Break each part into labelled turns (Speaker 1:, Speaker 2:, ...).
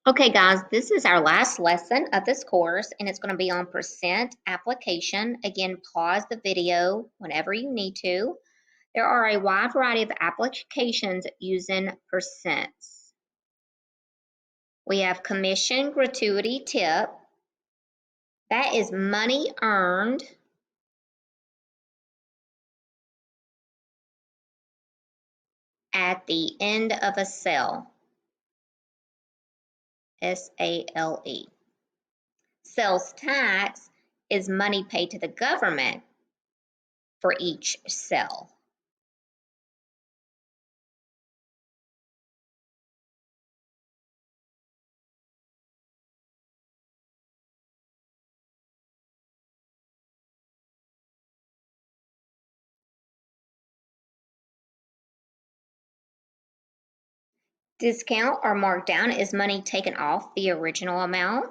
Speaker 1: Okay, guys, this is our last lesson of this course, and it's going to be on percent application. Again, pause the video whenever you need to. There are a wide variety of applications using percents. We have commission, gratuity, tip. That is money earned at the end of a sale. S-A-L-E. Sales tax is money paid to the government for each sale. Discount or markdown is money taken off the original amount.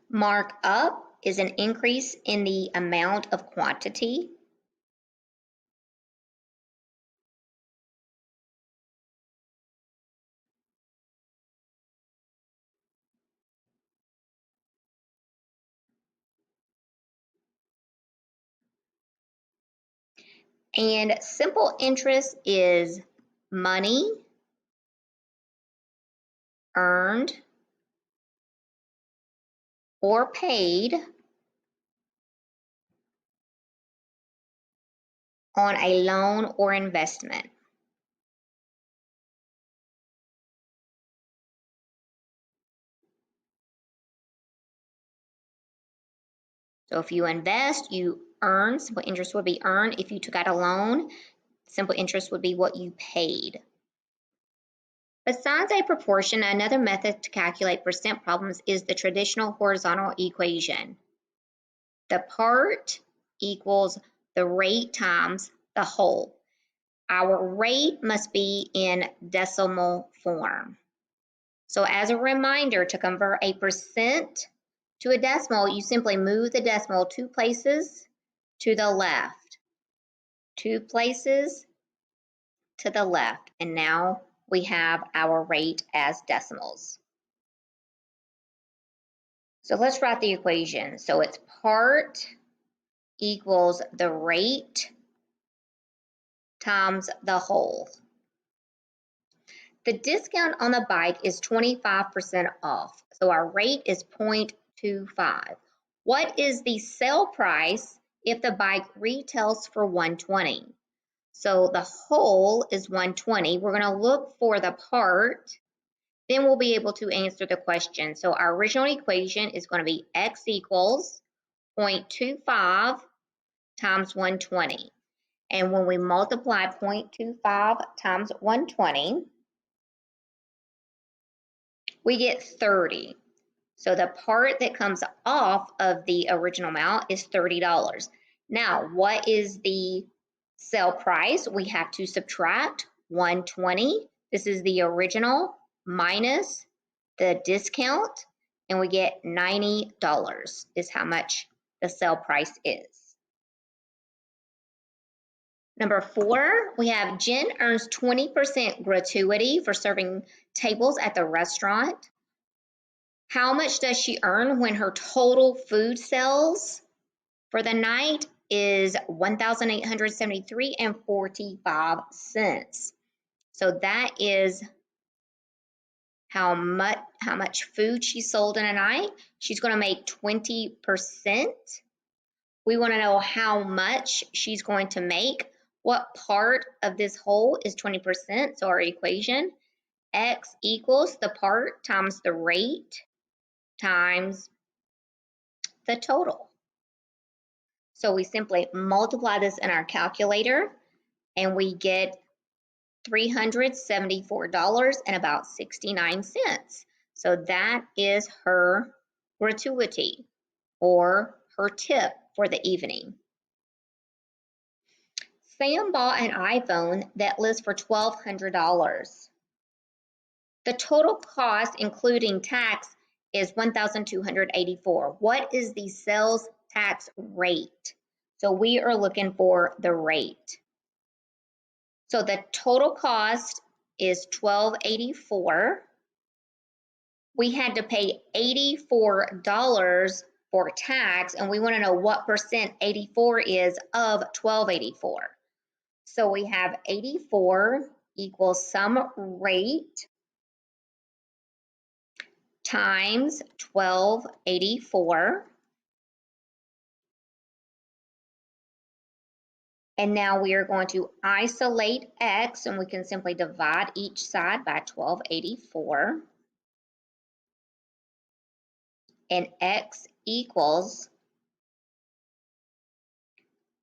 Speaker 1: Markup is an increase in the amount of quantity. And simple interest is money earned or paid on a loan or investment. So if you invest, you earn. Simple interest would be earned. If you took out a loan, simple interest would be what you paid. Besides a proportion, another method to calculate percent problems is the traditional horizontal equation. The part equals the rate times the whole. Our rate must be in decimal form. So as a reminder, to convert a percent to a decimal, you simply move the decimal 2 places to the left. 2 places to the left. And now we have our rate as decimals. So let's write the equation. So it's part equals the rate times the whole. The discount on the bike is 25% off. So our rate is 0.25. What is the sale price if the bike retails for 120? So the whole is 120. We're going to look for the part. Then we'll be able to answer the question. So our original equation is going to be x equals 0.25 times 120. And when we multiply 0.25 times 120, we get 30. So the part that comes off of the original amount is $30. Now, what is the sale price? We have to subtract 120. This is the original minus the discount, and we get $90 is how much the sale price is. Number 4, we have Jen earns 20% gratuity for serving tables at the restaurant. How much does she earn when her total food sales for the night is $1,873.45? So that is how much food she sold in a night. She's going to make 20%. We want to know how much she's going to make. What part of this whole is 20%? So our equation, x equals the part times the rate times the total. So we simply multiply this in our calculator and we get $374.69. So that is her gratuity or her tip for the evening. Sam bought an iPhone that lists for $1,200. The total cost, including tax, is $1,284. What is the sales tax rate? So we are looking for the rate. So the total cost is $1,284. We had to pay $84 for tax, and we want to know what percent 84 is of 1284. So we have 84 equals some rate times 1284. And now we are going to isolate x, and we can simply divide each side by 1284. And x equals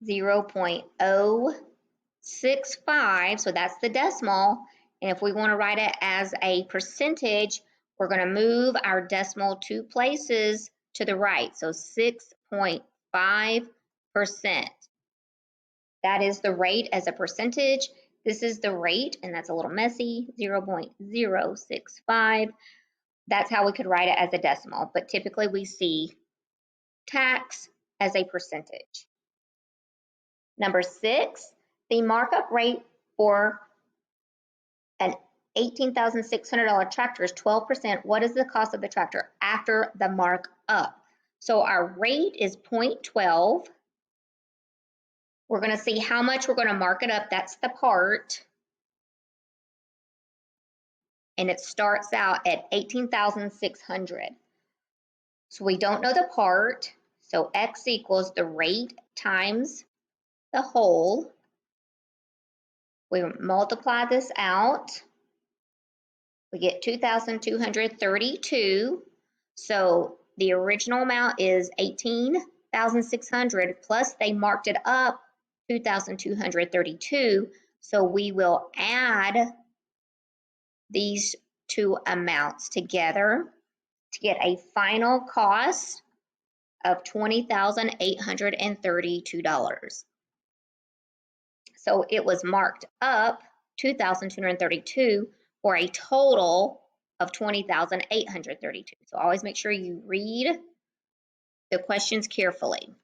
Speaker 1: 0.065, so that's the decimal. And if we want to write it as a percentage, we're going to move our decimal 2 places to the right, so 6.5%. That is the rate as a percentage. This is the rate, and that's a little messy, 0.065. That's how we could write it as a decimal, but typically we see tax as a percentage. Number 6, the markup rate for an $18,600 tractor is 12%. What is the cost of the tractor after the markup? So our rate is 0.12. We're going to see how much we're going to mark it up. That's the part. And it starts out at $18,600. So we don't know the part. So X equals the rate times the whole. We multiply this out. We get 2,232. So the original amount is 18,600 plus they marked it up 2,232. So we will add these two amounts together to get a final cost of $20,832. So it was marked up 2,232 for a total of 20,832. So always make sure you read the questions carefully.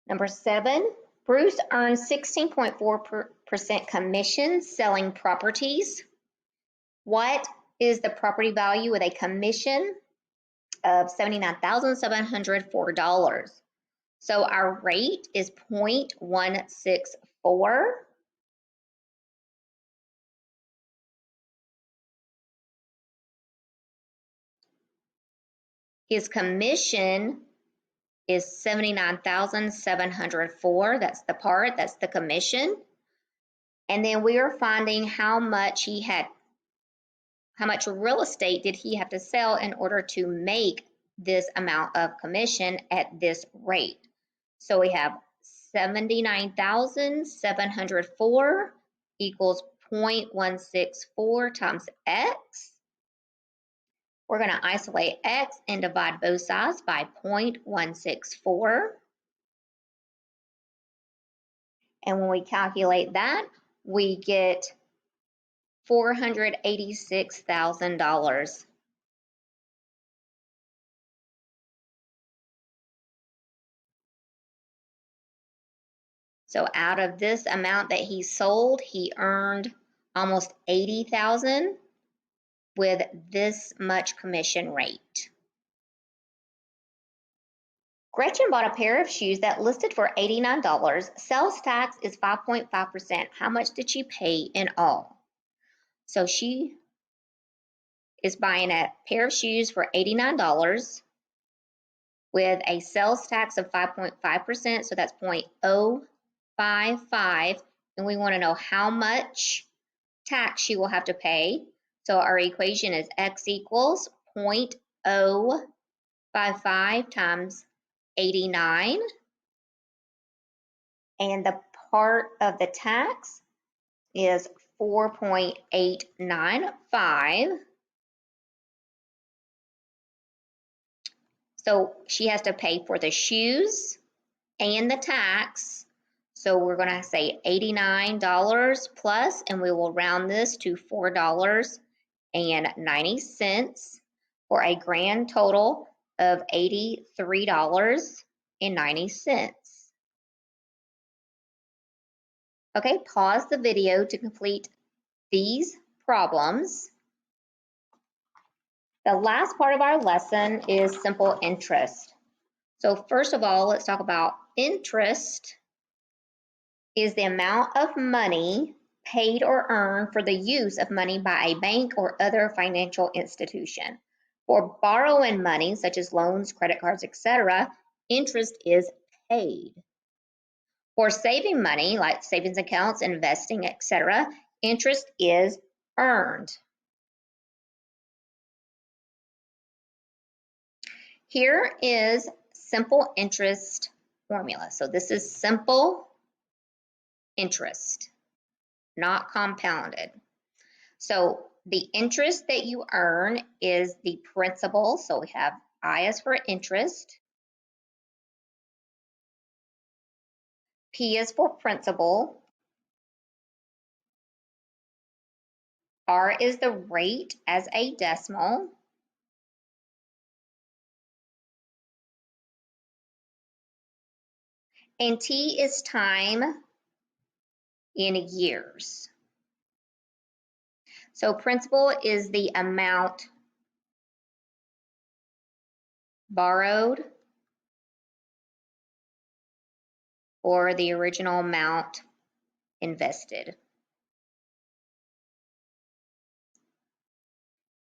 Speaker 1: Number 7, Bruce earned 16.4% commission selling properties. What is the property value with a commission of $79,704? So our rate is 0.164. His commission is $79,704. That's the part, that's the commission. And then we are finding how much real estate did he have to sell in order to make this amount of commission at this rate. So we have 79,704 equals 0.164 times X. We're going to isolate X and divide both sides by 0.164. And when we calculate that, we get $486,000. So out of this amount that he sold, he earned almost $80,000 with this much commission rate. Gretchen bought a pair of shoes that listed for $89. Sales tax is 5.5%. How much did she pay in all? So she is buying a pair of shoes for $89 with a sales tax of 5.5%. So that's 0.055. And we want to know how much tax she will have to pay. So our equation is X equals 0.055 times 89. And the part of the tax is 4.895. So she has to pay for the shoes and the tax. So we're going to say $89 plus, and we will round this to $4.90 for a grand total of $83.90. Okay, pause the video to complete these problems. The last part of our lesson is simple interest. So first of all, let's talk about interest is the amount of money paid or earned for the use of money by a bank or other financial institution. For borrowing money, such as loans, credit cards, etc., interest is paid. For saving money, like savings accounts, investing, etc., interest is earned. Here is simple interest formula. So this is simple interest, not compounded. So the interest that you earn is the principal. So we have I is for interest, P is for principal, R is the rate as a decimal, and T is time in years. So principal is the amount borrowed or the original amount invested.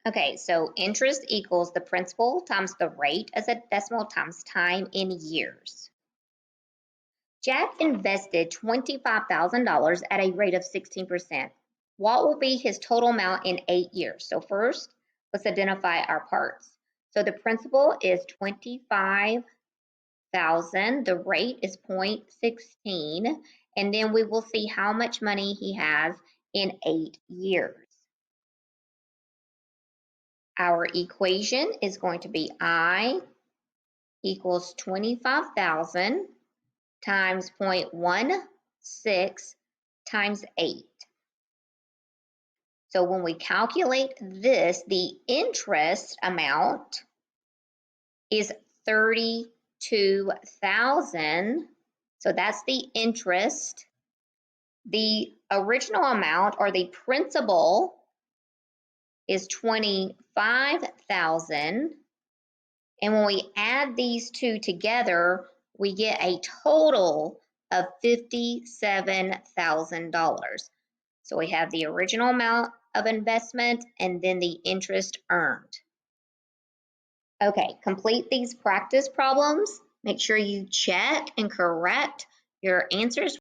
Speaker 1: Okay, so interest equals the principal times the rate as a decimal times time in years. Jack invested $25,000 at a rate of 16%. What will be his total amount in 8 years? So first, let's identify our parts. So the principal is $25,000. The rate is 0.16. And then we will see how much money he has in 8 years. Our equation is going to be I equals 25,000 times 0.16 times 8. So when we calculate this, the interest amount is 32,000. So that's the interest. The original amount or the principal is 25,000. And when we add these two together, we get a total of $57,000. So we have the original amount of investment and then the interest earned. Okay, complete these practice problems. Make sure you check and correct your answers